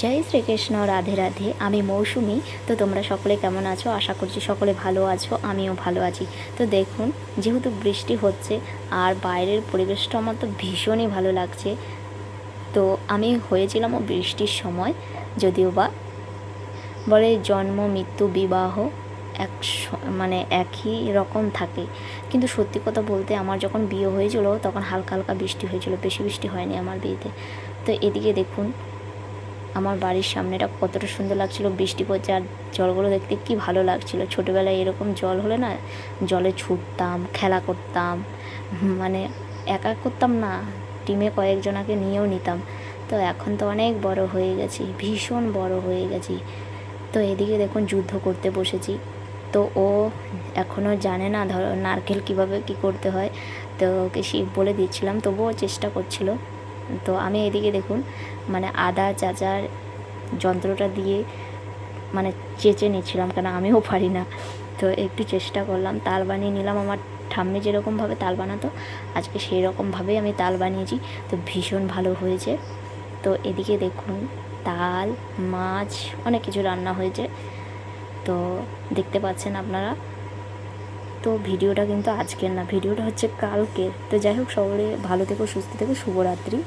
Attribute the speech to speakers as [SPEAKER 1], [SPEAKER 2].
[SPEAKER 1] জয় শ্রীকৃষ্ণ, রাধে রাধে। আমি মৌসুমি। তো তোমরা সকলে কেমন আছো? আশা করছি সকলে ভালো আছো, আমিও ভালো আছি। তো দেখুন, যেহেতু বৃষ্টি হচ্ছে আর বাইরের পরিবেশটা আমার তো ভীষণই ভালো লাগছে। তো আমি হয়েছিলামও বৃষ্টির সময়, যদিও বা বলে জন্ম মৃত্যু বিবাহ এক মানে একই রকম থাকে, কিন্তু সত্যি কথা বলতে আমার যখন বিয়ে হয়েছিল তখন হালকা হালকা বৃষ্টি হয়েছিল, বেশি বৃষ্টি হয়নি আমার বিয়েতে। তো এদিকে দেখুন, আমার বাড়ির সামনেটা কতটা সুন্দর লাগছিল, বৃষ্টি পড়ছে আর জলগুলো দেখতে কি ভালো লাগছিল। ছোটোবেলায় এরকম জল হলে না, জলে ছুটতাম, খেলা করতাম, মানে একা করতাম না, টিমে কয়েকজনাকে নিয়েও নিতাম। তো এখন তো অনেক বড় হয়ে গেছি, ভীষণ বড় হয়ে গেছি। তো এদিকে দেখুন যুদ্ধ করতে বসেছি। তো ও এখনও জানে না ধরো নারকেল কীভাবে কী করতে হয়, তো ওকে শিব বলে দিচ্ছিলাম, তবুও চেষ্টা করছিল। তো আমি এদিকে দেখুন মানে আদা চাচার যন্ত্রটা দিয়ে মানে চেঁচে নিচ্ছিলাম, কেন আমিও পারি না। তো একটু চেষ্টা করলাম, তাল বানিয়ে নিলাম। আমার ঠাম্মি যেরকমভাবে তাল বানাতো আজকে সেই রকমভাবেই আমি তাল বানিয়েছি, তো ভীষণ ভালো হয়েছে। তো এদিকে দেখুন তাল, মাছ, অনেক কিছু রান্না হয়েছে, তো দেখতে পাচ্ছেন আপনারা। তো ভিডিওটা কিন্তু আজকের না, ভিডিওটা হচ্ছে কালকের। তো যাই হোক, সকলে ভালো থেকো, সুস্থ থেকো, শুভরাত্রি।